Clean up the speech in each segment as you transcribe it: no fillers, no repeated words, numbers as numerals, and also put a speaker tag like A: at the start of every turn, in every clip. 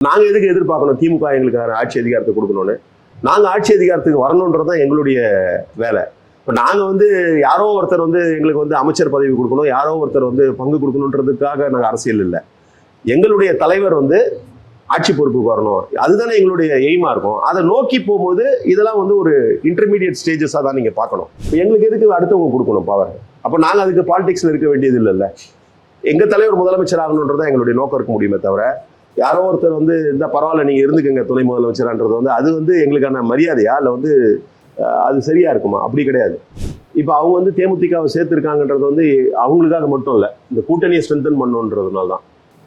A: நாங்க எதுக்கு எதிர்பார்க்கணும் திமுக எங்களுக்கு ஆட்சி அதிகாரத்தை கொடுக்கணும்னு? நாங்க ஆட்சி அதிகாரத்துக்கு வரணுன்றதுதான் எங்களுடைய வேலை. இப்போ நாங்க யாரோ ஒருத்தர் எங்களுக்கு அமைச்சர் பதவி கொடுக்கணும், யாரோ ஒருத்தர் பங்கு கொடுக்கணுன்றதுக்காக நாங்க அரசியல் இல்லை. எங்களுடைய தலைவர் ஆட்சி பொறுப்புக்கு வரணும், அதுதானே எங்களுடைய எய்மா இருக்கும். அதை நோக்கி போகும்போது இதெல்லாம் ஒரு இன்டர்மீடியட் ஸ்டேஜஸாக தான் நீங்க பார்க்கணும். எங்களுக்கு எதுக்கு அடுத்தவங்க கொடுக்கணும் பவர்? அப்போ நாங்கள் அதுக்கு பாலிடிக்ஸ்ல இருக்க வேண்டியது இல்லைல்ல. எங்க தலைவர் முதலமைச்சர் ஆகணுன்றதான் எங்களுடைய நோக்கம் இருக்க முடியுமே தவிர, யாரோ ஒருத்தர் இந்த பரவாயில்ல நீங்க இருந்துக்கங்க துணை முதலமைச்சரான்றது அது எங்களுக்கான மரியாதையா இல்லை அது சரியா இருக்குமா? அப்படி கிடையாது. இப்போ அவங்க தேமுதிகவை சேர்த்திருக்காங்கன்றது அவங்களுக்காக மட்டும் இல்லை, இந்த கூட்டணியை ஸ்ட்ரென்தன் பண்ணணுன்றதுனால தான்.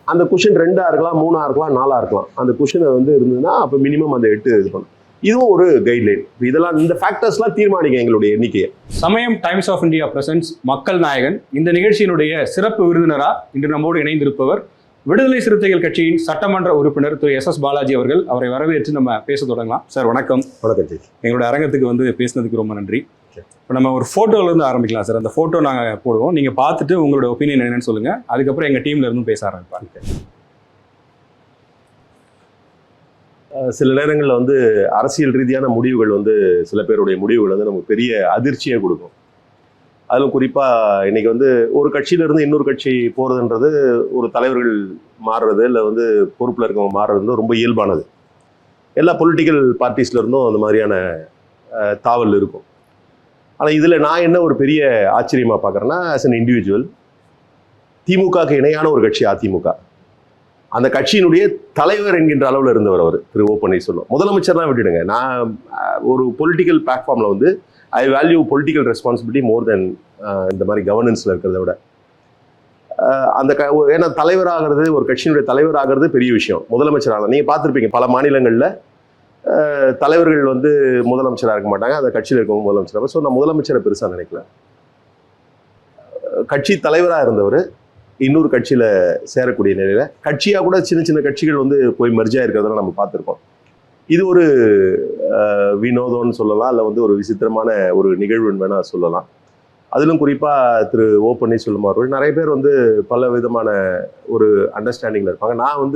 A: அந்த குஷன் 2ஆ இருக்கலாம், 3ஆ இருக்கலாம், 4ஆ இருக்கலாம். அந்த குஷனை இருந்ததுன்னா அப்போ மினிமம் அந்த 8 இது பண்ணும். இதுவும் ஒரு கைட்லைன். இதெல்லாம் இந்த ஃபேக்டர்ஸ்லாம் தீர்மானிக்கும் எங்களுடைய எண்ணிக்கையை.
B: சமயம் டைம்ஸ் ஆஃப் இந்தியா பிரசன்ஸ் மக்கள் நாயகன் இந்த நிகழ்ச்சியினுடைய சிறப்பு விருந்தினரா இன்று நம்மோடு இணைந்திருப்பவர் விடுதலை சிறுத்தைகள் கட்சியின் சட்டமன்ற உறுப்பினர் திரு SS பாலாஜி அவர்கள். அவரை வரவேற்று நம்ம பேச தொடங்கலாம். சார் வணக்கம்.
A: வணக்கம் ஜி.
B: எங்களோட அரங்கத்துக்கு பேசுனதுக்கு ரொம்ப நன்றி. இப்போ நம்ம ஒரு ஃபோட்டோலேருந்து ஆரம்பிக்கலாம் சார். அந்த ஃபோட்டோ நாங்கள் போடுவோம், நீங்கள் பார்த்துட்டு உங்களோட ஒப்பீனியன் என்னன்னு சொல்லுங்கள். அதுக்கப்புறம் எங்கள் டீம்ல இருந்தும் பேச ஆரம்பிப்பாங்க.
A: சில நேரங்களில் அரசியல் ரீதியான முடிவுகள் சில பேருடைய முடிவுகள் நமக்கு பெரிய அதிர்ச்சியை கொடுக்கும். அதிலும் குறிப்பாக இன்னைக்கு ஒரு கட்சியிலிருந்து இன்னொரு கட்சி போகிறதுன்றது, ஒரு தலைவர்கள் மாறுறது இல்லை பொறுப்பில் இருக்கவங்க மாறுறது ரொம்ப இயல்பானது. எல்லா பொலிட்டிக்கல் பார்ட்டிஸ்ல இருந்தும் அந்த மாதிரியான தாவல் இருக்கும். ஆனால் இதில் நான் என்ன ஒரு பெரிய ஆச்சரியமாக பார்க்குறேன்னா, ஆஸ் அன் இண்டிவிஜுவல், திமுகவுக்கு இணையான ஒரு கட்சி அதிமுக, அந்த கட்சியினுடைய தலைவர் என்கின்ற அளவில் இருந்தவர் அவர் திரு ஓ பன்னீர்செல்வம். முதலமைச்சர்லாம் விட்டுடுங்க, நான் ஒரு பொலிட்டிக்கல் பிளாட்ஃபார்மில் ஐ வேல்யூ பொலிட்டிக்கல் ரெஸ்பான்சிபிலிட்டி மோர் தென் இந்த மாதிரி கவர்னன்ஸில் இருக்கிறத விட. ஏன்னா தலைவராகிறது, ஒரு கட்சியினுடைய தலைவராகிறது பெரிய விஷயம். முதலமைச்சராக நீங்கள் பார்த்துருப்பீங்க, பல மாநிலங்களில் தலைவர்கள் முதலமைச்சராக இருக்க மாட்டாங்க, அந்த கட்சியில் இருக்கவங்க முதலமைச்சராக. ஸோ நான் முதலமைச்சரை பெருசாக நினைக்கல. கட்சி தலைவராக இருந்தவர் இன்னொரு கட்சியில் சேரக்கூடிய நிலையில், கட்சியாக கூட சின்ன சின்ன கட்சிகள் போய் மெர்ஜாக இருக்கிறதெல்லாம் நம்ம பார்த்துருக்கோம். இது ஒரு வினோதம்னு சொல்லலாம், இல்லை ஒரு விசித்திரமான ஒரு நிகழ்வுன்னு வேணால் சொல்லலாம். அதிலும் குறிப்பாக திரு ஓ பன்னீர்செல்வம் அவர்கள் நிறைய பேர் பல விதமான ஒரு அண்டர்ஸ்டாண்டிங்கில் இருப்பாங்க. நான்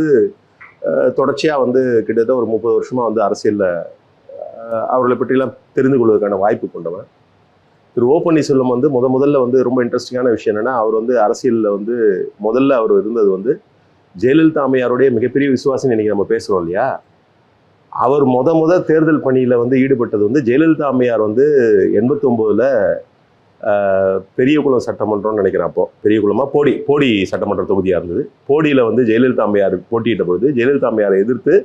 A: தொடர்ச்சியாக கிட்டத்தட்ட ஒரு 30 வருஷமாக அரசியலில் அவர்களை பற்றிலாம் தெரிந்து கொள்வதற்கான வாய்ப்பு கொண்டவன். திரு ஓ பன்னீர்செல்வம் முதல்ல ரொம்ப இன்ட்ரெஸ்டிங்கான விஷயம் என்னென்னா, அவர் அரசியலில் முதல்ல அவர் இருந்தது ஜெயலலிதா அம்மையாருடைய மிகப்பெரிய விசுவாசம். இன்னைக்கு நம்ம பேசுகிறோம் இல்லையா, அவர் தேர்தல் பணியில் ஈடுபட்டது ஜெயலலிதா அம்மையார் 89ல் பெரியகுளம் சட்டமன்றம்னு நினைக்கிறேன். அப்போ பெரியகுளமா போடி சட்டமன்ற தொகுதியாக இருந்தது. போடியில் ஜெயலலிதா அம்மையார் போட்டியிட்ட பொழுது ஜெயலலிதா அம்மையாரை எதிர்த்து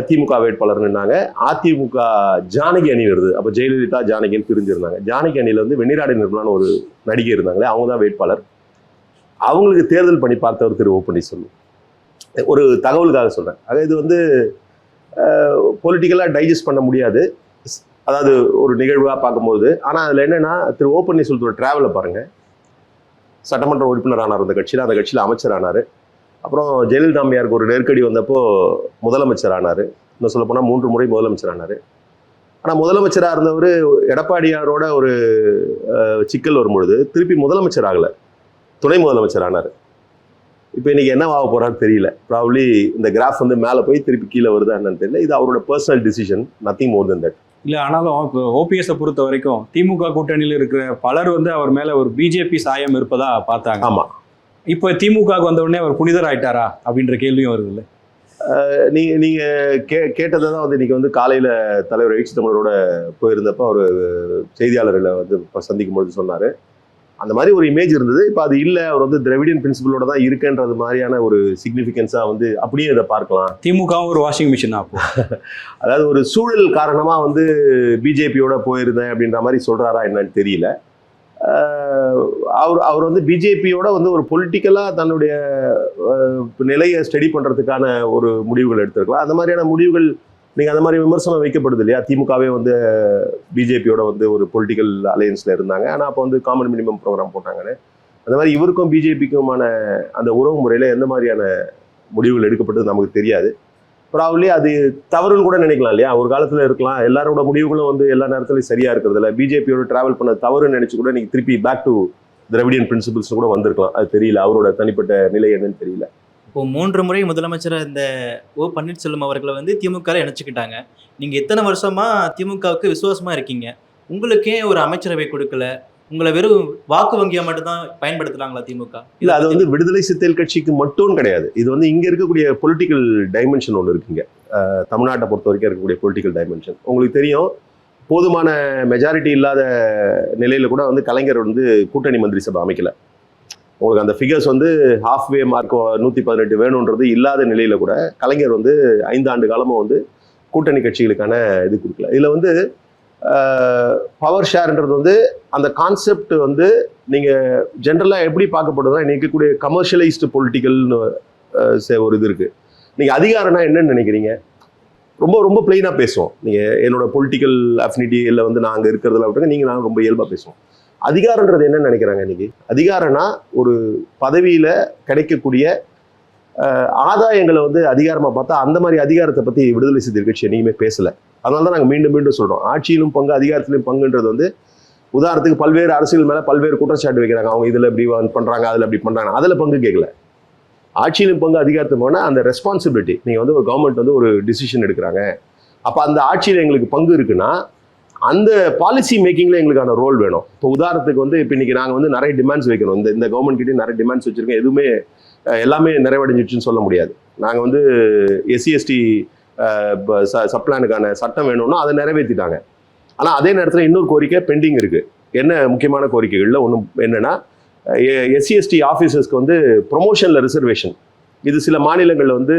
A: திமுக வேட்பாளர் நின்னாங்க. அதிமுக ஜானகி அணி வருது. அப்போ ஜெயலலிதா ஜானகின்னு பிரிஞ்சிருந்தாங்க. ஜானகி அணியில் வெண்ணிராடை நிர்மலான்னு ஒரு நடிகை இருந்தாங்களே, அவங்க தான் வேட்பாளர். அவங்களுக்கு தேர்தல் பணி பார்த்தவர் திரு ஓ பன்னீர்செல்வம். ஒரு தகவலுக்காக சொல்கிறேன். ஆக இது பொலிட்டிக்கலாக டைஜஸ்ட் பண்ண முடியாது, அதாவது ஒரு நிகழ்வாக பார்க்கும்போது. ஆனால் அதில் என்னென்னா, திரு ஓ பன்னீர்செல்வத்தோட ட்ராவலை பாருங்கள். சட்டமன்ற உறுப்பினர் ஆனார் அந்த கட்சியில் அமைச்சர் ஆனார். அப்புறம் ஜெயலலிதா அம்மையாருக்கு ஒரு நெருக்கடி வந்தப்போ முதலமைச்சர் ஆனார். இன்னும் சொல்லப்போனால் 3 முறை முதலமைச்சர் ஆனார். ஆனால் முதலமைச்சராக இருந்தவர் எடப்பாடியாரோட ஒரு சிக்கல் வரும்பொழுது திருப்பி முதலமைச்சர் ஆகலை, துணை முதலமைச்சர் ஆனார். இப்போ இன்னைக்கு என்ன ஆக போறான்னு தெரியல. ப்ராபப்ளி இந்த கிராஃப் மேலே போய் திருப்பி கீழே வருதா என்னன்னு தெரியல. இது அவரோட personal decision, nothing more then that.
B: இல்லை, ஆனாலும் இப்போ ஓபிஎஸை பொறுத்த வரைக்கும் திமுக கூட்டணியில் இருக்கிற பலர் அவர் மேலே ஒரு பிஜேபி சாயம் இருப்பதா பார்த்தாங்க.
A: ஆமாம்.
B: இப்போ திமுகவுக்கு வந்த உடனே அவர் புனிதர் ஆயிட்டாரா அப்படின்ற கேள்வியும் வருது இல்லை?
A: நீங்கள் கேட்டதை தான் இன்னைக்கு காலையில் தலைவர் எழுச்சி தமிழரோட போயிருந்தப்போ அவர் செய்தியாளர்களை சந்திக்கும் பொழுது சொன்னார். அந்த மாதிரி ஒரு இமேஜ் இருந்தது. இப்போ அது இல்லை, அவர் திராவிடியன் பிரின்சிபலோட தான் இருக்குன்றது மாதிரியான ஒரு சிக்னிஃபிகன்ஸாக அப்படியே இதை பார்க்கலாம்.
B: திமுக ஒரு வாஷிங் மிஷின் தான் அப்போ.
A: அதாவது ஒரு சூழல் காரணமாக பிஜேபியோட போயிருந்தேன் அப்படின்ற மாதிரி சொல்கிறாரா என்னன்னு தெரியல. அவர் பிஜேபியோட ஒரு பொலிட்டிக்கலாக தன்னுடைய நிலையை ஸ்டடி பண்ணுறதுக்கான ஒரு முடிவுகள் எடுத்திருக்கலாம். அந்த மாதிரியான முடிவுகள் நீங்கள் அந்த மாதிரி விமர்சனம் வைக்கப்படுது இல்லையா? திமுகவே பிஜேபியோட ஒரு பொலிட்டிக்கல் அலையன்ஸில் இருந்தாங்க. ஆனால் அப்போ காமன் மினிமம் ப்ரோக்ராம் போட்டாங்கன்னு. அந்த மாதிரி இவருக்கும் பிஜேபிக்குமான அந்த உறவு முறையில் எந்த மாதிரியான முடிவுகள் எடுக்கப்பட்டது நமக்கு தெரியாது. ப்ராபப்ளி அது தவறுன்னு கூட நினைக்கலாம் இல்லையா? ஒரு காலத்தில் இருக்கலாம். எல்லாரோட முடிவுகளும் எல்லா நேரத்துலையும் சரியாக இருக்கிறது இல்லை. பிஜேபியோட ட்ராவல் பண்ண தவறுன்னு நினச்சி கூட நீங்கள் திருப்பி பேக் டு திராவிடியன் பிரின்சிபிள்ஸ் கூட வந்திருக்கலாம். அது தெரியல, அவரோட தனிப்பட்ட நிலை என்னன்னு தெரியல.
C: இப்போ 3 முறை முதலமைச்சர் இந்த ஓ பன்னீர்செல்வம் அவர்களை வந்து திமுகவில் இணைச்சிக்கிட்டாங்க. நீங்கள் எத்தனை வருஷமா திமுகவுக்கு விசுவாசமா இருக்கீங்க? உங்களுக்கே ஒரு அமைச்சரவை கொடுக்கல, உங்களை வெறும் வாக்கு வங்கியா மட்டும்தான் பயன்படுத்துறாங்களா திமுக?
A: இல்ல, அது வந்து விடுதலை சிறுத்தைகள் கட்சிக்கு மட்டும் கிடையாது. இது வந்து இங்க இருக்கக்கூடிய பொலிட்டிக்கல் டைமென்ஷன் ஒன்று இருக்குங்க. தமிழ்நாட்டை பொறுத்த வரைக்கும் இருக்கக்கூடிய பொலிட்டிக்கல் டைமென்ஷன் உங்களுக்கு தெரியும். போதுமான மெஜாரிட்டி இல்லாத நிலையில கூட வந்து கலைஞர் வந்து கூட்டணி மந்திரி சபை அமைக்கல. உங்களுக்கு அந்த ஃபிகர்ஸ் வந்து ஹாஃப்வே மார்க் 118 வேணுன்றது இல்லாத நிலையில கூட கலைஞர் வந்து 5 ஆண்டு காலமாக வந்து கூட்டணி கட்சிகளுக்கான இது கொடுக்கல. இதில் வந்து பவர் ஷேர்ன்றது வந்து அந்த கான்செப்ட் வந்து நீங்கள் ஜென்ரலாக எப்படி பார்க்கப்படுதுன்னா, இன்னைக்கு இருக்கக்கூடிய கமர்ஷியலைஸ்டு பொலிட்டிக்கல்னு ஒரு இது இருக்குது. நீங்கள் அதிகாரம்னா என்னன்னு நினைக்கிறீங்க? ரொம்ப ரொம்ப பிளெயினாக பேசுவோம். நீங்கள் என்னோட பொலிட்டிக்கல் அஃபினிட்டி இல்லை வந்து நான் அங்கே இருக்கிறதுல விட்டுங்க, நீங்கள் நான் ரொம்ப இயல்பாக பேசுவோம். அதிகாரன்றது என்னன்னு நினைக்கிறாங்க இன்னைக்கு? அதிகாரம்னா ஒரு பதவியில் கிடைக்கக்கூடிய ஆதாயங்களை வந்து அதிகாரமாக பார்த்தா, அந்த மாதிரி அதிகாரத்தை பற்றி விடுதலை சிறுத்தைகள் கட்சி என்னைக்குமே பேசலை. அதனால தான் நாங்கள் மீண்டும் மீண்டும் சொல்கிறோம், ஆட்சியிலும் பங்கு அதிகாரத்திலும் பங்குன்றது வந்து உதாரணத்துக்கு பல்வேறு அரசியல் மேலே பல்வேறு குற்றச்சாட்டு வைக்கிறாங்க. அவங்க இதில் இப்படி பண்ணுறாங்க, அதில் அப்படி பண்ணுறாங்க, அதில் பங்கு கேட்கல. ஆட்சியிலும் பங்கு அதிகாரத்தை போனால் அந்த ரெஸ்பான்சிபிலிட்டி, நீங்கள் வந்து ஒரு கவர்மெண்ட் வந்து ஒரு டிசிஷன் எடுக்கிறாங்க, அப்போ அந்த ஆட்சியில் எங்களுக்கு பங்கு இருக்குன்னா அந்த பாலிசி மேக்கிங்கில் எங்களுக்கான ரோல் வேணும். இப்போ உதாரணத்துக்கு வந்து இப்போ இன்னைக்கு நாங்கள் வந்து நிறைய டிமாண்ட்ஸ் வைக்கணும். இந்த கவர்மெண்ட் கிட்டே நிறைய டிமாண்ட்ஸ் வச்சுருக்கோம். எதுவுமே எல்லாமே நிறைவடைஞ்சிடுச்சுன்னு சொல்ல முடியாது. நாங்கள் வந்து SC/ST சப்ளானுக்கான சட்டம் வேணும்னா அதை நிறைவேற்றிட்டாங்க. ஆனால் அதே நேரத்தில் இன்னொரு கோரிக்கை பெண்டிங் இருக்குது. என்ன முக்கியமான கோரிக்கைகளில் ஒன்று என்னென்னா, SC/ST ஆஃபீஸர்ஸ்க்கு வந்து ப்ரொமோஷனில் ரிசர்வேஷன். இது சில மாநிலங்களில் வந்து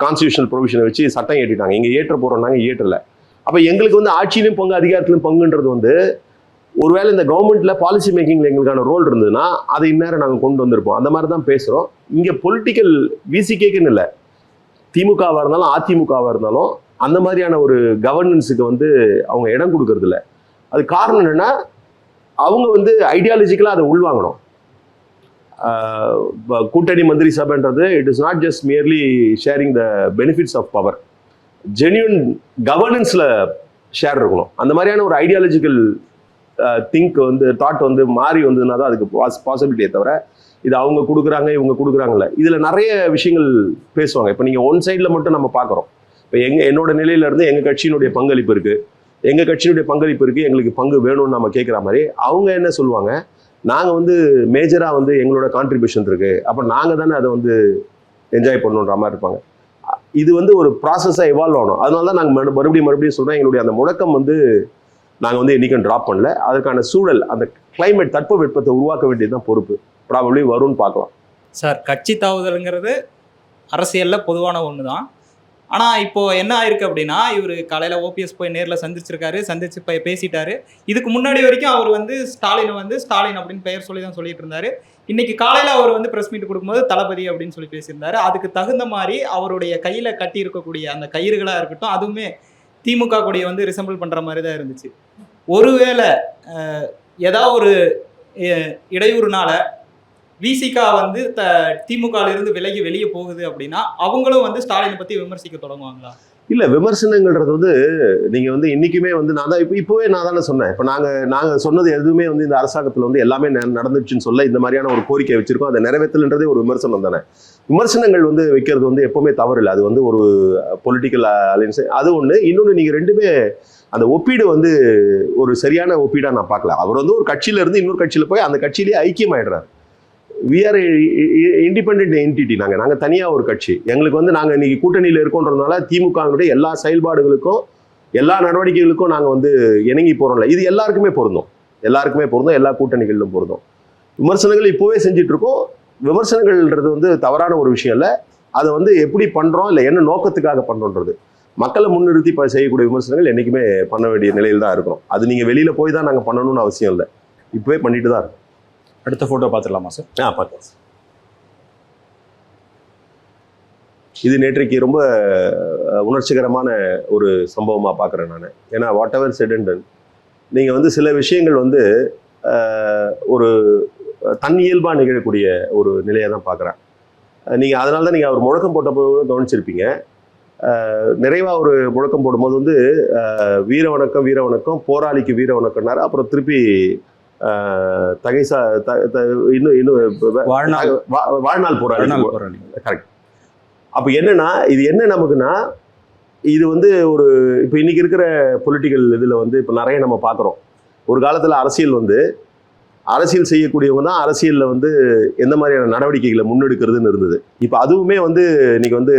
A: கான்ஸ்டியூஷனல் ப்ரொவிஷனை வச்சு சட்டம் ஏற்றிட்டாங்க. இங்கே ஏற்ற போகிறோம், நாங்கள் ஏற்றலை. அப்போ எங்களுக்கு வந்து ஆட்சியிலும் பங்கு அதிகாரத்திலும் பங்குன்றது வந்து ஒருவேளை இந்த கவர்மெண்ட்ல பாலிசி மேக்கிங்ல எங்களுக்கான ரோல் இருந்ததுன்னா அதை இந்நேரம் நாங்கள் கொண்டு வந்திருப்போம். அந்த மாதிரி தான் பேசுகிறோம். இங்கே பொலிட்டிக்கல் VCKக்குன்னு இல்லை, திமுகவாக இருந்தாலும் அதிமுகவாக இருந்தாலும் அந்த மாதிரியான ஒரு கவர்னன்ஸுக்கு வந்து அவங்க இடம் கொடுக்கறது இல்லை. அது காரணம் என்னென்னா, அவங்க வந்து ஐடியாலஜிக்கலாக அதை உள்வாங்கணும். கூட்டணி மந்திரி சபைன்றது it is not just merely sharing the benefits of power. Genuine கவர்னன்ஸில் ஷேர் இருக்கணும். அந்த மாதிரியான ஒரு ஐடியாலஜிக்கல் திங்க் வந்து தாட் வந்து மாறி வந்ததுன்னா தான் அதுக்கு பாசிபிலிட்டியே தவிர இது அவங்க கொடுக்குறாங்க இவங்க கொடுக்குறாங்கல்ல. இதில் நிறைய விஷயங்கள் பேசுவாங்க. இப்போ நீங்கள் ஒன் சைடில் மட்டும் நம்ம பார்க்குறோம். இப்போ என்னோட நிலையிலேருந்து எங்கள் கட்சியினுடைய பங்களிப்பு இருக்குது, எங்கள் கட்சியினுடைய பங்களிப்பு இருக்குது, எங்களுக்கு பங்கு வேணும்னு நம்ம கேட்குற மாதிரி அவங்க என்ன சொல்லுவாங்க, நாங்கள் வந்து மேஜராக வந்து எங்களோட கான்ட்ரிபியூஷன் இருக்குது, அப்போ நாங்கள் தானே அதை வந்து என்ஜாய் பண்ணணுன்ற மாதிரி இருப்பாங்க. இது வந்து ஒரு ப்ராசஸாக எவால்வ் ஆகணும். அதனால தான் நாங்கள் மறுபடியும் சொல்கிறோம், எங்களுடைய அந்த முழக்கம் வந்து நாங்கள் வந்து என்றைக்கும் ட்ராப் பண்ணல. அதுக்கான சூழல், அந்த கிளைமேட், தட்பவெப்பத்தை உருவாக்க வேண்டியது தான் பொறுப்பு. ப்ராபப்ளி வரும்னு பார்க்கலாம்.
D: சார், கட்சி தாவுதல்ங்கிறது அரசியலில் பொதுவான ஒன்று தான். ஆனால் இப்போது என்ன ஆயிருக்கு அப்படின்னா, இவர் காலையில் OPS போய் நேரில் சந்திச்சு பேசிட்டாரு. இதுக்கு முன்னாடி வரைக்கும் அவர் வந்து ஸ்டாலின் அப்படின்னு பெயர் சொல்லி தான் சொல்லிட்டு இருந்தாரு. இன்னைக்கு காலையில் அவர் வந்து ப்ரெஸ் மீட் கொடுக்கும்போது தளபதி அப்படின்னு சொல்லி பேசியிருந்தாரு. அதுக்கு தகுந்த மாதிரி அவருடைய கையில் கட்டி இருக்கக்கூடிய அந்த கயிறுகளாக இருக்கட்டும், அதுவுமே திமுக கொடியை வந்து ரிசம்பிள் பண்ணுற மாதிரி தான் இருந்துச்சு. ஒருவேளை ஏதாவது ஒரு இடையூறுனால VCK வந்து திமுகவிலிருந்து விலகி வெளியே போகுது அப்படின்னா அவங்களும் வந்து ஸ்டாலினை பற்றி விமர்சிக்க தொடங்குவாங்களா? இல்லை,
A: விமர்சனங்கள்ன்றது வந்து நீங்கள் வந்து இன்றைக்குமே வந்து நான் தான் இப்போவே நான் தானே சொன்னேன். இப்போ நாங்கள் சொன்னது எதுவுமே வந்து இந்த அரசாங்கத்தில் வந்து எல்லாமே நடந்துச்சுன்னு சொல்ல இந்த மாதிரியான ஒரு கோரிக்கை வச்சுருக்கோம். அதை நிறைவேற்றலன்றதே ஒரு விமர்சனம் தானே. விமர்சனங்கள் வந்து வைக்கிறது வந்து எப்போவுமே தவறு இல்லை. அது வந்து ஒரு பொலிட்டிக்கல் அலைன்ஸ், அது ஒன்று. இன்னொன்று, நீங்கள் ரெண்டுமே அந்த ஒப்பீடு வந்து ஒரு சரியான ஒப்பீடாக நான் பார்க்கல. அவர் வந்து ஒரு கட்சியிலேருந்து இன்னொரு கட்சியில் போய் அந்த கட்சியிலேயே ஐக்கியமாயிடுறாரு. We are independent entity. நாங்கள் தனியாக ஒரு கட்சி. எங்களுக்கு வந்து நாங்கள் இன்னைக்கு கூட்டணியில் இருக்கோன்றதுனால திமுகவினுடைய எல்லா செயல்பாடுகளுக்கும் எல்லா நடவடிக்கைகளுக்கும் நாங்கள் வந்து இணங்கி போகிறோம்ல. இது எல்லாருக்குமே பொருந்தும், எல்லா கூட்டணிகளிலும் பொருந்தும். விமர்சனங்கள் இப்போவே செஞ்சுட்டு இருக்கோம். விமர்சனங்கள்ன்றது வந்து தவறான ஒரு விஷயம் இல்லை. அதை வந்து எப்படி பண்ணுறோம், இல்லை என்ன நோக்கத்துக்காக பண்ணுறோன்றது, மக்களை முன்னிறுத்தி செய்யக்கூடிய விமர்சனங்கள் என்றைக்குமே பண்ண வேண்டிய நிலையில் தான் இருக்கிறோம். அது நீங்கள் வெளியில் போய் தான் நாங்கள் பண்ணணும்னு அவசியம் இல்லை, இப்போவே பண்ணிட்டு தான் இருக்கோம்.
B: அடுத்த ஃபோட்டோ பார்த்துடலாமா சார்?
A: பார்க்கலாம் சார். இது நேற்றைக்கு ரொம்ப உணர்ச்சிகரமான ஒரு சம்பவமாக பார்க்குறேன் நான். ஏன்னா what ever said and ton, நீங்கள் வந்து சில விஷயங்கள் வந்து ஒரு தன்னியல்பாக நிகழக்கூடிய ஒரு நிலையை தான் பார்க்குறேன். நீங்கள் அதனால தான் நீங்கள் அவர் முழக்கம் போட்டபோது கவனிச்சிருப்பீங்க. நிறைவாக ஒரு முழக்கம் போடும்போது வந்து வீர வணக்கம் வீர வணக்கம், போராளிக்கு வீர வணக்கம்னாரு. அப்புறம் திருப்பி தகைசா இன்னும் வாழ்நாள் போராளி, கரெக்ட். அப்போ என்னன்னா இது என்ன நமக்குன்னா, இது வந்து ஒரு இப்போ இன்னைக்கு இருக்கிற பொலிட்டிக்கல் இதில் வந்து இப்போ நிறைய நம்ம பார்க்குறோம். ஒரு காலத்தில் அரசியல் செய்யக்கூடியவங்க தான் அரசியலில் வந்து எந்த மாதிரியான நடவடிக்கைகளை முன்னெடுக்கிறதுன்னு இருந்தது. இப்போ அதுவுமே வந்து இன்னைக்கு வந்து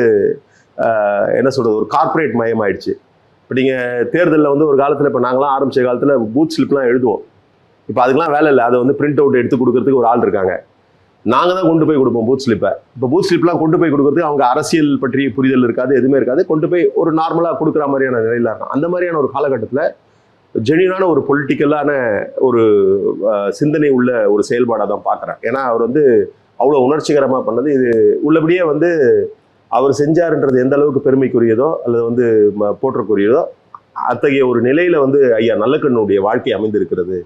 A: என்ன சொல்கிறது, ஒரு கார்ப்பரேட் மயமாயிடுச்சு. இப்போ நீங்கள் தேர்தலில் வந்து ஒரு காலத்தில், இப்போ நாங்களாம் ஆரம்பித்த காலத்தில் பூத் ஸ்லிப்லாம் எழுதுவோம். இப்போ அதுக்கெலாம் வேலை இல்லை. அதை வந்து பிரிண்ட் அவுட் எடுத்து கொடுக்கறதுக்கு ஒரு ஆள் இருக்காங்க. நாங்கள் தான் கொண்டு போய் கொடுப்போம் பூத் ஸ்லிப்பை. இப்போ பூத் ஸ்லிப்லாம் கொண்டு போய் கொடுக்கறதுக்கு அவங்க அரசியல் பற்றி புரிதல் இருக்காது, எதுவுமே இருக்காது. கொண்டு போய் ஒரு நார்மலாக கொடுக்குற மாதிரியான நிலையில் இருக்கும். அந்த மாதிரியான ஒரு காலகட்டத்தில் ஜென்யூனான ஒரு பொலிட்டிக்கலான ஒரு சிந்தனை உள்ள ஒரு செயல்பாடாக தான் பார்க்குறேன். ஏன்னா அவர் வந்து அவ்வளோ உணர்ச்சிகரமாக பண்ணது. இது உள்ளபடியே வந்து அவர் செஞ்சாருன்றது எந்த அளவுக்கு பெருமைக்குரியதோ அல்லது வந்து போற்றக்குரியதோ அத்தகைய ஒரு நிலையில் வந்து ஐயா நல்லக்கண்ணுடைய வாழ்க்கை அமைந்திருக்கிறது.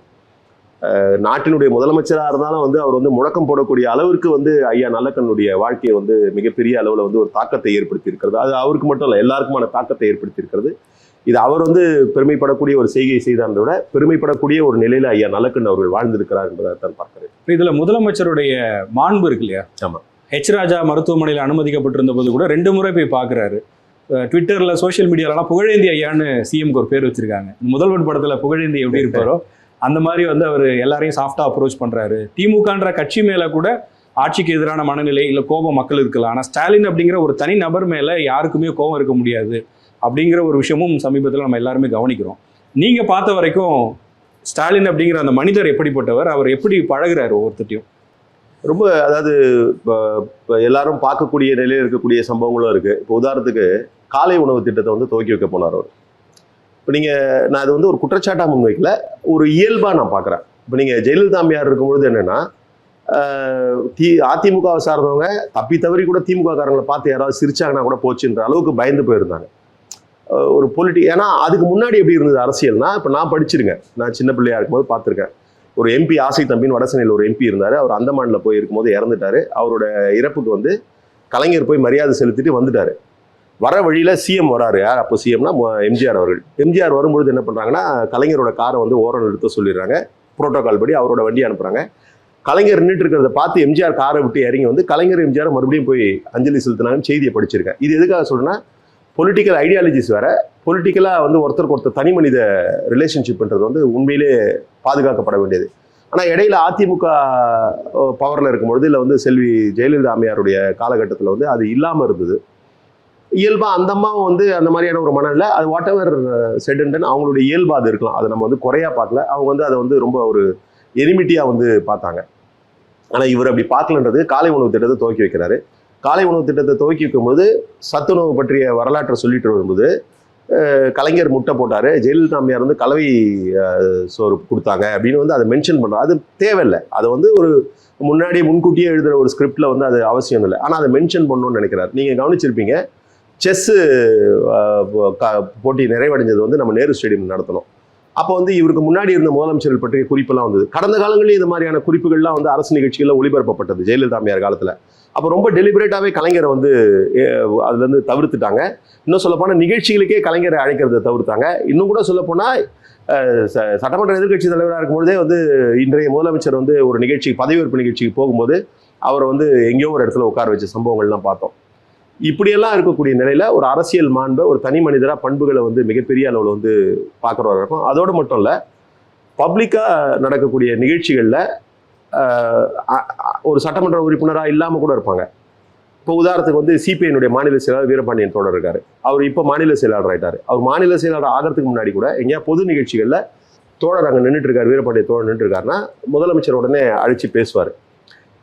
A: நாட்டினுடைய முதலமைச்சராக இருந்தாலும் வந்து அவர் வந்து முழக்கம் போடக்கூடிய அளவிற்கு வந்து ஐயா நல்லக்கண்ணுடைய வாழ்க்கையை வந்து மிகப்பெரிய அளவில் வந்து ஒரு தாக்கத்தை ஏற்படுத்தி இருக்கிறது. அது அவருக்கு மட்டும் இல்லை, எல்லாருக்குமான தாக்கத்தை ஏற்படுத்தி இருக்கிறது. இது அவர் வந்து பெருமைப்படக்கூடிய ஒரு செய்கை செய்தார்ன்றதை விட பெருமைப்படக்கூடிய ஒரு நிலையில் ஐயா நல்லக்கண்ணு அவர்கள் வாழ்ந்திருக்கிறார் என்பதை தான் பார்க்கிறேன்.
B: இதுல முதலமைச்சருடைய மாண்பு இருக்கு இல்லையா?
A: ஆமா.
B: ஹெச் ராஜா மருத்துவமனையில் அனுமதிக்கப்பட்டிருந்த போது கூட 2 முறை போய் பார்க்குறாரு. ட்விட்டர்ல சோஷியல் மீடியாலலாம் புகழேந்தி ஐயான்னு சிஎம்க்கு ஒரு பேர் வச்சிருக்காங்க. முதல்வன் படத்துல புகழேந்தி எப்படி இருப்பாரோ அந்த மாதிரி வந்து அவர் எல்லாரையும் சாஃப்டா அப்ரோச் பண்றாரு. திமுகன்ற கட்சி மேல கூட ஆட்சிக்கு எதிரான மனநிலை இல்லை கோபம் மக்கள் இருக்கலாம். ஆனால் ஸ்டாலின் அப்படிங்கிற ஒரு தனி நபர் மேல யாருக்குமே கோபம் இருக்க முடியாது அப்படிங்கிற ஒரு விஷயமும் சமீபத்தில் நம்ம எல்லாருமே கவனிக்கிறோம். நீங்க பார்த்த வரைக்கும் ஸ்டாலின் அப்படிங்கிற அந்த மனிதர் எப்படிப்பட்டவர், அவர் எப்படி பழகுறாரு ஒவ்வொருத்தையும்?
A: ரொம்ப, அதாவது இப்போ எல்லாரும் பார்க்கக்கூடிய நிலையில் இருக்கக்கூடிய சம்பவங்களும் இருக்குது. இப்போ உதாரணத்துக்கு காலை உணவு திட்டத்தை வந்து துவக்கி வைக்க போனார் அவர். இப்போ நான் அது வந்து ஒரு குற்றச்சாட்டாக முன்வைக்கல, ஒரு இயல்பாக நான் பார்க்குறேன். இப்போ நீங்கள் ஜெயலலிதா அம்மையார் இருக்கும்பொழுது என்னென்னா, அதிமுகவை சார்ந்தவங்க தப்பி தவறி கூட திமுக காரங்களை பார்த்து யாராவது சிரிச்சாங்கன்னா கூட போச்சுன்ற அளவுக்கு பயந்து போயிருந்தாங்க. ஒரு ஏன்னா அதுக்கு முன்னாடி எப்படி இருந்தது அரசியல்னா, இப்போ நான் படிச்சிருக்கேன், நான் சின்ன பிள்ளையா இருக்கும்போது பார்த்துருக்கேன். ஒரு எம்பி ஆசை தம்பின்னு வடசென்னையில் ஒரு எம்பி இருந்தார். அவர் அந்தமானில் போய் இருக்கும்போது இறந்துட்டார். அவரோட இறப்புக்கு வந்து கலைஞர் போய் மரியாதை செலுத்திட்டு வந்துட்டார். வர வழியில் சிஎம் வராரு. யார் அப்போ சிஎம்னா எம்ஜிஆர் அவர்கள். எம்ஜிஆர் வரும்பொழுது என்ன பண்ணுறாங்கன்னா, கலைஞரோட காரை வந்து ஓரம் நிறுத்த சொல்லிடுறாங்க. புரோட்டோகால் படி அவரோட வண்டி அனுப்புகிறாங்க. கலைஞர் நின்றுட்டு இருக்கிறத பார்த்து எம்ஜிஆர் காரை விட்டு இறங்கி வந்து கலைஞர் எம்ஜிஆர் மறுபடியும் போய் அஞ்சலி செலுத்தினாங்கன்னு செய்தியை படிச்சிருக்கேன். இது எதுக்காக சொல்றேன்னா, பொலிட்டிக்கல் ஐடியாலஜிஸ் வேற, பொலிட்டிக்கலாக வந்து ஒருத்தருக்கு ஒருத்தர் தனி மனித ரிலேஷன்ஷிப்ன்றது வந்து உண்மையிலே பாதுகாக்கப்பட வேண்டியது. ஆனால் இடையில அதிமுக பவரில் இருக்கும்பொழுது இல்லை வந்து செல்வி ஜெயலலிதா அம்மையாருடைய காலகட்டத்தில் வந்து அது இல்லாமல் இருந்தது. இயல்பாக அந்த அம்மாவும் வந்து அந்த மாதிரியான ஒரு மனநிலை, அது வாட் எவர் செடன்டன் அவங்களுடைய இயல்பாக அது இருக்கலாம். அதை நம்ம வந்து குறையா பார்க்கல. அவங்க வந்து அதை வந்து ரொம்ப ஒரு எனிமிட்டியாக வந்து பார்த்தாங்க. ஆனால் இவர் அப்படி பார்க்கலன்றது காலை உணவு திட்டத்தை துவக்கி வைக்கிறாரு. காலை உணவு திட்டத்தை துவக்கி வைக்கும்போது சத்துணவு பற்றிய வரலாற்றை சொல்லிட்டு வரும்போது கலைஞர் முட்டை போட்டார், ஜெயலலிதா அம்மையார் வந்து கலவை சோறு கொடுத்தாங்க அப்படின்னு வந்து அதை மென்ஷன் பண்ணுறாங்க. அது தேவையில்லை. அதை வந்து ஒரு முன்கூட்டியே எழுதுகிற ஒரு ஸ்கிரிப்டில் வந்து அது அவசியம் இல்லை. ஆனால் அதை மென்ஷன் பண்ணணும்னு நினைக்கிறார். நீங்கள் கவனிச்சிருப்பீங்க, செஸ்ஸு போட்டி நிறைவடைஞ்சது வந்து நம்ம நேரு ஸ்டேடியம் நடத்தணும். அப்போ வந்து இவருக்கு முன்னாடி இருந்த முதலமைச்சர்கள் பற்றிய குறிப்பெல்லாம் வந்தது. கடந்த காலங்களில் இந்த மாதிரியான குறிப்புகள்லாம் வந்து அரசு நிகழ்ச்சிகளில் ஒளிபரப்பப்பட்டது ஜெயலலிதா அம்மையார் காலத்தில். அப்போ ரொம்ப டெலிபரேட்டாகவே கலைஞரை வந்து அதுலேருந்து தவிர்த்துட்டாங்க. இன்னும் சொல்லப்போனால் நிகழ்ச்சிகளுக்கே கலைஞரை அழைக்கிறத தவிர்த்தாங்க. இன்னும் கூட சொல்லப்போனால் சட்டமன்ற எதிர்க்கட்சி தலைவராக இருக்கும்போதே வந்து இன்றைய முதலமைச்சர் வந்து ஒரு நிகழ்ச்சிக்கு, பதவியேற்பு நிகழ்ச்சிக்கு போகும்போது அவரை வந்து எங்கேயோ ஒரு இடத்துல உட்கார வச்ச சம்பவங்கள்லாம் பார்த்தோம். இப்படியெல்லாம் இருக்கக்கூடிய நிலையில் ஒரு அரசியல் மாண்பை, ஒரு தனி மனிதராக பண்புகளை வந்து மிகப்பெரிய அளவில் வந்து பார்க்குறவராக இருக்கும். அதோடு மட்டும் இல்லை, பப்ளிக்காக நடக்கக்கூடிய நிகழ்ச்சிகளில் ஒரு சட்டமன்ற உறுப்பினராக இல்லாமல் கூட இருப்பாங்க. இப்போ உதாரணத்துக்கு வந்து சிபிஐனுடைய மாநில செயலாளர் வீரபாண்டியன் தோழர் இருக்காரு. அவர் இப்போ மாநில செயலாளர் ஆகிட்டார். அவர் மாநில செயலாளர் ஆகிறதுக்கு முன்னாடி கூட எங்கேயா பொது நிகழ்ச்சிகளில் தோழர் அங்கே நின்றுட்டு இருக்காரு, வீரபாண்டிய தோழர் நின்றுட்டு இருக்காருன்னா முதலமைச்சர் உடனே அழைச்சி பேசுவார்.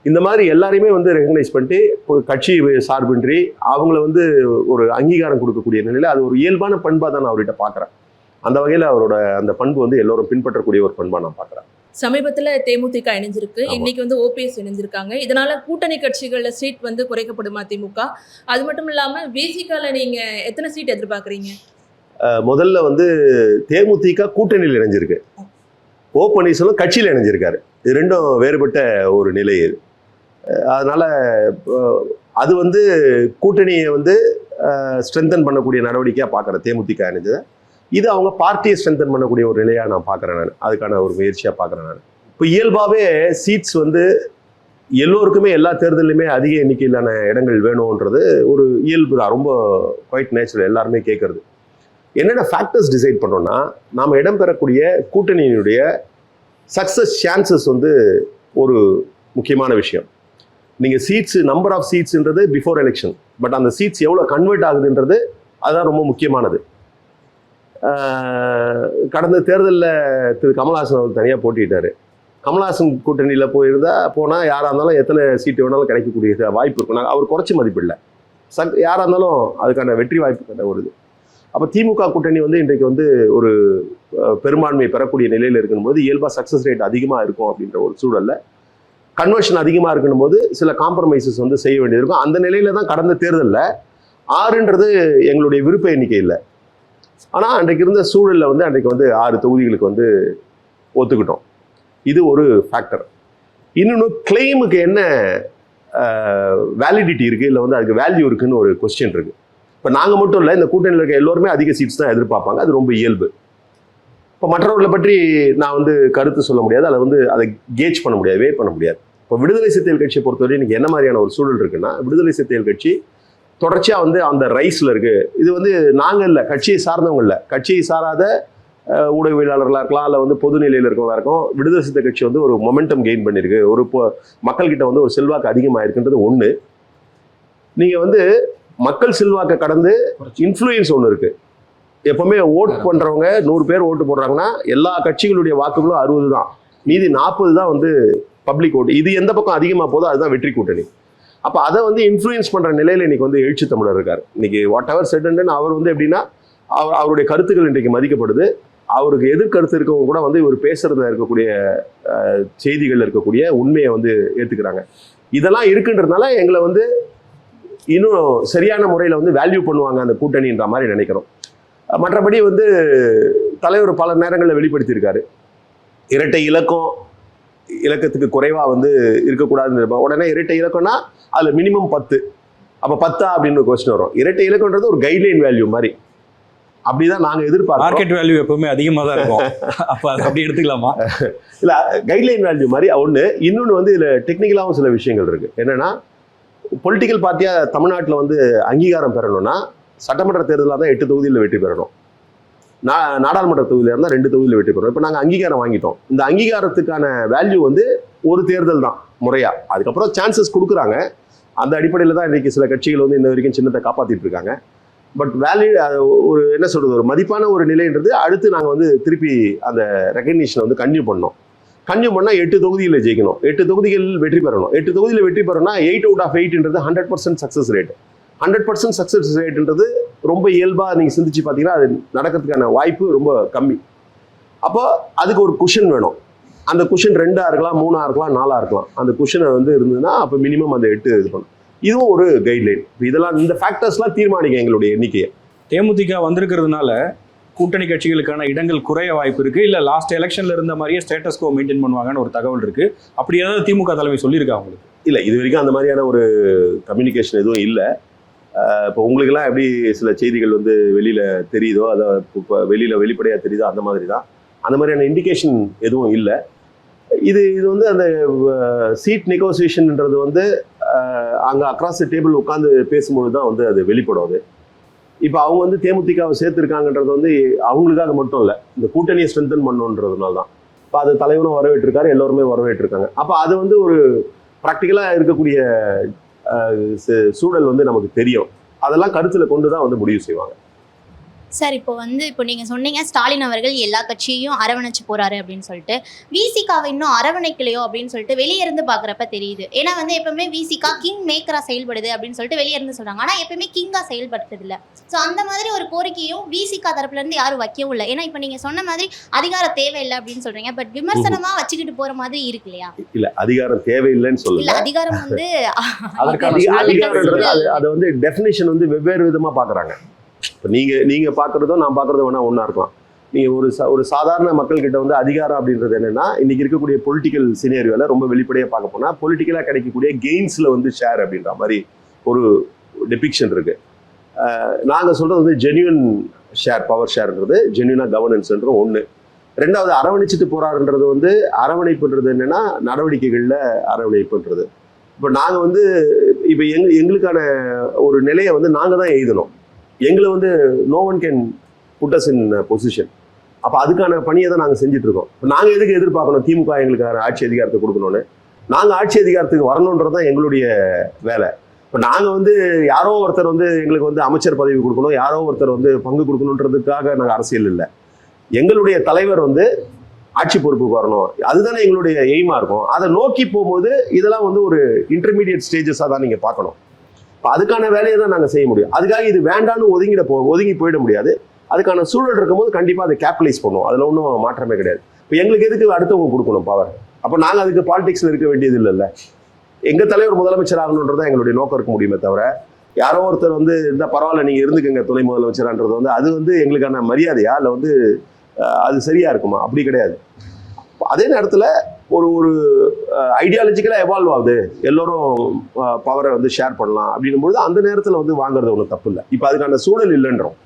A: இந்த மாதிரி எல்லாரையுமே வந்து ரெகக்னைஸ் பண்ணிட்டு கட்சி சார்பின்றி அவங்கள வந்து ஒரு அங்கீகாரம் கொடுக்கக்கூடிய நிலையில் அது ஒரு இயல்பான பண்பாக தான் நான் அவர்கிட்ட பார்க்குறேன். அந்த வகையில் அவரோட அந்த பண்பு வந்து எல்லோரும் பின்பற்றக்கூடிய ஒரு பண்பாக நான் பார்க்குறேன்.
E: சமீபத்தில் தேமுதிக இணைஞ்சிருக்கு, இன்னைக்கு வந்து ஓபிஎஸ் இணைஞ்சிருக்காங்க. இதனால கூட்டணி கட்சிகளில் சீட் வந்து குறைக்கப்படுமா திமுக? அது மட்டும் இல்லாமல் விசிகால நீங்க எத்தனை சீட் எதிர்பார்க்குறீங்க?
A: முதல்ல வந்து தேமுதிக கூட்டணியில் இணைஞ்சிருக்கு, ஓ பன்னீர்செல்வம் கட்சியில் இணைஞ்சிருக்காரு. இது ரெண்டும் வேறுபட்ட ஒரு நிலை. அதனால அது வந்து கூட்டணியை வந்து ஸ்ட்ரென்தன் பண்ணக்கூடிய நடவடிக்கையாக பார்க்குறேன் தேமுதிக இணைஞ்சதை. இது அவங்க பார்ட்டியை ஸ்ட்ரென்தன் பண்ணக்கூடிய ஒரு நிலையாக நான் பார்க்குறேன். நான் அதுக்கான ஒரு முயற்சியாக பார்க்குறேன். நான் இப்போ இயல்பாகவே சீட்ஸ் வந்து எல்லோருக்குமே எல்லா தேர்தலையுமே அதிக எண்ணிக்கையிலான இடங்கள் வேணும்ன்றது ஒரு இயல்பு தான், ரொம்ப குவைட் நேச்சுரல், எல்லாருமே கேட்கறது. என்னென்ன ஃபேக்டர்ஸ் டிசைட் பண்ணோம்னா, நாம் இடம் பெறக்கூடிய கூட்டணியினுடைய சக்ஸஸ் சான்சஸ் வந்து ஒரு முக்கியமான விஷயம். நீங்கள் சீட்ஸ், நம்பர் ஆஃப் சீட்ஸ்ன்றது பிஃபோர் எலெக்ஷன், பட் அந்த சீட்ஸ் எவ்வளோ கன்வெர்ட் ஆகுதுன்றது அதுதான் ரொம்ப முக்கியமானது. கடந்த தேர்தலில் திரு கமல்ஹாசன் அவர் தனியாக போட்டிட்டார். கமல்ஹாசன் கூட்டணியில் போனால் யாராக இருந்தாலும் எத்தனை சீட்டு வேணாலும் கிடைக்கக்கூடிய வாய்ப்பு இருக்கும். அவர் குறைச்சி மதிப்பில்லை, யாராக இருந்தாலும் அதுக்கான வெற்றி வாய்ப்பு வருது. அப்போ திமுக கூட்டணி வந்து இன்றைக்கு வந்து ஒரு பெரும்பான்மை பெறக்கூடிய நிலையில் இருக்கும்போது இயல்பாக சக்ஸஸ் ரேட் அதிகமாக இருக்கும் அப்படின்ற ஒரு சூழலில் கன்வர்ஷன் அதிகமாக இருக்கணும் போது சில காம்ப்ரமைசஸ் வந்து செய்ய வேண்டியது இருக்கும். அந்த நிலையில தான் கடந்த தேர்தலில் 6ன்றது எங்களுடைய விருப்ப எண்ணிக்கை இல்லை. ஆனால் அன்றைக்கு இருந்த சூழலில் வந்து அன்றைக்கு வந்து 6 தொகுதிகளுக்கு வந்து ஒத்துக்கிட்டோம். இது ஒரு ஃபேக்டர். இன்னொன்று, கிளைமுக்கு என்ன வேலிடிட்டி இருக்குது, இல்லை வந்து அதுக்கு வேல்யூ இருக்குன்னு ஒரு கொஸ்டின் இருக்குது. இப்போ நாங்கள் மட்டும் இல்லை, இந்த கூட்டணியில் இருக்க எல்லோருமே அதிக சீட்ஸ் தான் எதிர்பார்ப்பாங்க, அது ரொம்ப இயல்பு. இப்போ மற்றவர்களை பற்றி நான் வந்து கருத்து சொல்ல முடியாது, அதை வந்து அதை கேஜ் பண்ண முடியாது, வெயிட் பண்ண முடியாது. இப்போ விடுதலை சிறுத்தைகள் கட்சியை பொறுத்தவரை இன்னைக்கு என்ன மாதிரியான ஒரு சூழல் இருக்குன்னா, விடுதலை சிறுத்தைகள் கட்சி தொடர்ச்சியாக வந்து அந்த ரைஸில் இருக்குது. இது வந்து நாங்கள் இல்லை, கட்சியை சார்ந்தவங்க இல்லை, கட்சியை சாராத ஊடகவியலாளர்களாக இருக்கலாம், இல்லை வந்து பொது நிலையில் இருக்கிறவங்களா இருக்கும். விடுதலை சிறுத்தை கட்சி வந்து ஒரு மொமெண்டம் கெயின் பண்ணியிருக்கு, ஒரு மக்கள்கிட்ட வந்து ஒரு செல்வாக்கு அதிகமாக இருக்குன்றது ஒன்று. நீங்கள் வந்து மக்கள் செல்வாக்கை கடந்து இன்ஃப்ளூயன்ஸ் ஒன்று இருக்குது. எப்பவுமே ஓட் பண்ணுறவங்க 100 பேர் ஓட்டு போடுறாங்கன்னா எல்லா கட்சிகளுடைய வாக்குகளும் 60 தான், மீதி 40 தான் வந்து பப்ளிக் ஓட்டு. இது எந்த பக்கம் அதிகமாக போதோ அதுதான் வெற்றி கூட்டணி. அப்போ அதை வந்து இன்ஃப்ளூயன்ஸ் பண்ணுற நிலையில் இன்னைக்கு வந்து எழுச்சி தமிழர் இருக்கார். இன்னைக்கு வாட் எவர் செட்டன் அவர் வந்து எப்படின்னா அவருடைய கருத்துக்கள் இன்றைக்கு மதிக்கப்படுது. அவருக்கு எதிர்கருத்து இருக்கவங்க கூட வந்து இவர் பேசுறதுல இருக்கக்கூடிய செய்திகள் இருக்கக்கூடிய உண்மையை வந்து ஏற்றுக்கிறாங்க. இதெல்லாம் இருக்குன்றதுனால எங்களை வந்து இன்னும் சரியான முறையில் வந்து வேல்யூ பண்ணுவாங்க அந்த கூட்டணின்ற மாதிரி நினைக்கிறோம். மற்றபடி வந்து தலைவர் பல நேரங்களில் வெளிப்படுத்தியிருக்காரு, இரட்டை இலக்கத்துக்கு குறைவாக வந்து இருக்கக்கூடாதுன்னு இருப்போம். உடனே இரட்டை இலக்கம்னா அதில் மினிமம் 10, அப்போ 10 அப்படின்னு ஒரு கொஸ்டின் வரும். இரட்டை இலக்கம்ன்றது ஒரு கைட்லைன் வேல்யூ மாதிரி, அப்படிதான் நாங்கள் எதிர்பார்க்கிறோம்.
B: மார்க்கெட் வேல்யூ எப்பவுமே அதிகமாக தான் இருக்கும், அப்போ அதை அப்படி எடுத்துக்கலாமா?
A: இல்லை, கைட்லைன் வேல்யூ மாதிரி ஒன்று. இன்னொன்று வந்து இதில் டெக்னிக்கலாகவும் சில விஷயங்கள் இருக்குது. என்னென்னா, பொலிட்டிக்கல் பார்ட்டியாக தமிழ்நாட்டில் வந்து அங்கீகாரம் பெறணும்னா சட்டமன்ற தேர்தலாக தான் 8 தொகுதியில் வெற்றி பெறணும், நாடாளுமன்ற தொகுதியில் இருந்தால் 2 தொகுதியில் வெற்றி பெறணும். இப்போ நாங்கள் அங்கீகாரம் வாங்கிட்டோம். இந்த அங்கீகாரத்துக்கான வேல்யூ வந்து ஒரு தேர்தல் தான் முறையாக. அதுக்கப்புறம் சான்சஸ் கொடுக்குறாங்க. அந்த அடிப்படையில் தான் இன்றைக்கி சில கட்சிகள் வந்து இன்ன வரைக்கும் சின்னத்தை காப்பாற்றிட்டு இருக்காங்க. பட் வேல்யூ ஒரு என்ன சொல்கிறது, ஒரு மதிப்பான ஒரு நிலைன்றது அடுத்து நாங்கள் வந்து திருப்பி அந்த ரெகக்னிஷனை வந்து கன்டினியூ பண்ணோம். கன்டினியூ பண்ணால் 8 தொகுதியில் ஜெயிக்கணும், 8 தொகுதிகள் வெற்றி பெறணும். 8 தொகுதியில் வெற்றி பெறணும்னா 8 out of 8ன்றது 100% சக்ஸஸ் ரேட். 100% சக்ஸஸ் ரேட்ன்றது ரொம்ப இயல்பாக நீங்கள் சிந்திச்சு பார்த்தீங்கன்னா அது நடக்கிறதுக்கான வாய்ப்பு ரொம்ப கம்மி. அப்போ அதுக்கு ஒரு குஷன் வேணும். அந்த குஷன் 2ஆக இருக்கலாம், 3ஆக இருக்கலாம், 4ஆக இருக்கலாம். அந்த குஷனை வந்து இருந்ததுன்னா அப்போ மினிமம் அந்த 8 இது பண்ணும். இதுவும் ஒரு கைட்லைன். இதெல்லாம் இந்த ஃபேக்டர்ஸ்லாம் தீர்மானிக்கும் எங்களுடைய எண்ணிக்கையை.
B: தேமுதிக வந்திருக்கிறதுனால கூட்டணி கட்சிகளுக்கான இடங்கள் குறைய வாய்ப்பு இருக்கு, இல்ல லாஸ்ட் எலெக்ஷன்ல இருந்த மாதிரியே ஸ்டேட்டஸ் கோ மெயின்டைன் பண்ணுவாங்கன்னு ஒரு தகவல் இருக்கு. அப்படி ஏதாவது திமுக தலைமை சொல்லியிருக்கா உங்களுக்கு?
A: இல்லை, இது வரைக்கும் அந்த மாதிரியான ஒரு கம்யூனிகேஷன் எதுவும் இல்லை. இப்போ உங்களுக்கெல்லாம் எப்படி சில செய்திகள் வந்து வெளியில் தெரியுதோ, அதை இப்போ வெளிப்படையாக தெரியுதோ அந்த மாதிரி தான். அந்த மாதிரியான இண்டிகேஷன் எதுவும் இல்லை. இது வந்து அந்த சீட் நெகோசியேஷன்ன்றது வந்து அங்கே அக்ராஸ் த டேபிள் உட்காந்து பேசும்போது தான் வந்து அது வெளிப்படும். அது இப்போ அவங்க வந்து தேமுதிகவை சேர்த்துருக்காங்கன்றது வந்து அவங்களுக்காக மட்டும் இல்லை, இந்த கூட்டணியை ஸ்ட்ரென்தன் பண்ணணுன்றதுனால தான். இப்போ அது தலைவரும் வரவேற்றிருக்காரு, எல்லோருமே வரவேற்றிருக்காங்க. அப்போ அது வந்து ஒரு ப்ராக்டிக்கலாக இருக்கக்கூடிய சூழல் வந்து நமக்கு தெரியும். அதெல்லாம் கருத்தில் கொண்டு தான் வந்து முடிவு செய்வாங்க.
F: சார், இப்போ நீங்கள் சொன்னீங்க ஸ்டாலின் அவர்கள் எல்லா கட்சியையும் அரவணைச்சு போறாரு அப்படின்னு சொல்லிட்டு, விசிகாவை இன்னும் அரவணைக்கலையோ அப்படின்னு சொல்லிட்டு வெளியே இருந்து பார்க்குறப்ப தெரியுது. ஏன்னா வந்து எப்பவுமே விசிகா கிங் மேக்கரா செயல்படுது அப்படின்னு சொல்லிட்டு வெளியே இருந்து சொல்றாங்க, ஆனால் எப்பவுமே கிங்கா செயல்படுறது இல்லை. ஸோ அந்த மாதிரி ஒரு கோரிக்கையும் விசிகா தரப்புல இருந்து யாரும் வைக்கவும் இல்லை. ஏன்னா இப்போ நீங்க சொன்ன மாதிரி அதிகாரம் தேவையில்லை அப்படின்னு சொல்றீங்க, பட் விமர்சனமா வச்சுக்கிட்டு போற மாதிரி இருக்கு இல்லையா?
A: இல்ல, அதிகாரம் தேவையில்லைன்னு சொல்லல.
F: இல்ல, அதிகாரம் வந்து
A: அதை வந்து டெஃபினிஷன் வந்து வெவ்வேறு விதமா பாக்குறாங்க. இப்போ நீங்க பார்க்குறதும் நான் பார்க்குறதும் வேணா ஒன்றா இருக்கலாம். நீங்கள் ஒரு சாதாரண மக்கள்கிட்ட வந்து அதிகாரம் அப்படின்றது என்னன்னா, இன்னைக்கு இருக்கக்கூடிய பொலிட்டிக்கல் சினேரியோவில் ரொம்ப வெளிப்படையாக பார்க்க போனால் பொலிட்டிக்கலாக கிடைக்கக்கூடிய கெயின்ஸில் வந்து ஷேர் அப்படின்ற மாதிரி ஒரு டெபிக்ஷன் இருக்குது. நாங்கள் சொல்கிறது வந்து ஜென்யூன் ஷேர், பவர் ஷேர்ன்றது, ஜென்யூனாக கவர்னன்ஸ்ன்ற ஒன்று. ரெண்டாவது அரவணைச்சிட்டு போறாருன்றது வந்து அரவணைப்புன்றது என்னன்னா நடவடிக்கைகளில் அரவணைப்புன்றது. இப்போ நாங்கள் வந்து இப்போ எங்களுக்கான ஒரு நிலையை வந்து நாங்கள் தான் எழுதணும். எங்களை வந்து no one can put us in position. அப்போ அதுக்கான பணியை தான் நாங்கள் செஞ்சுட்டு இருக்கோம். இப்போ நாங்கள் எதுக்கு எதிர்பார்க்கணும் திமுக எங்களுக்கான ஆட்சி அதிகாரத்தை கொடுக்கணும்னு? நாங்கள் ஆட்சி அதிகாரத்துக்கு வரணுன்றது தான் எங்களுடைய வேலை. இப்போ நாங்கள் வந்து யாரோ ஒருத்தர் வந்து எங்களுக்கு வந்து அமைச்சர் பதவி கொடுக்கணும், யாரோ ஒருத்தர் வந்து பங்கு கொடுக்கணுன்றதுக்காக நாங்கள் அரசியல் இல்லை. எங்களுடைய தலைவர் வந்து ஆட்சி பொறுப்புக்கு வரணும், அதுதானே எங்களுடைய எய்மாக இருக்கும். அதை நோக்கி போகும்போது இதெல்லாம் வந்து ஒரு இன்டர்மீடியட் ஸ்டேஜஸாக தான் நீங்கள் பார்க்கணும். இப்போ அதுக்கான வேலையை தான் நாங்கள் செய்ய முடியும். அதுக்காக இது வேண்டான்னு ஒதுங்கி போயிட முடியாது. அதுக்கான சூழல் இருக்கும்போது கண்டிப்பாக அதை கேபிட்டலைஸ் பண்ணுவோம். அதில் ஒன்றும் மாற்றமே கிடையாது. இப்போ எங்களுக்கு எதுக்கு அடுத்தவங்க கொடுக்கணும் பவர்? அப்போ நாங்கள் அதுக்கு பாலிடிக்ஸில் இருக்க வேண்டியது இல்லைல்ல. எங்கள் தலைவர் முதலமைச்சர் ஆகணுன்றது தான் எங்களுடைய நோக்கம் இருக்க முடியுமே தவிர, யாரோ ஒருத்தர் வந்து இந்த பரவாயில்ல நீங்கள் இருந்துக்கங்க துணை முதலமைச்சரான்றது வந்து அது வந்து எங்களுக்கான மரியாதையா இல்லை வந்து அது சரியா இருக்குமா? அப்படி கிடையாது. அதே நேரத்தில் ஒரு ஐடியாலஜிக்கலாக எவால்வ் ஆகுது, எல்லோரும் பவரை வந்து ஷேர் பண்ணலாம் அப்படின்னும் பொழுது அந்த நேரத்தில் வந்து வாங்குறது ஒன்றும் தப்பு இல்லை. இப்போ அதுக்கான சூழல் இல்லைன்றோம்.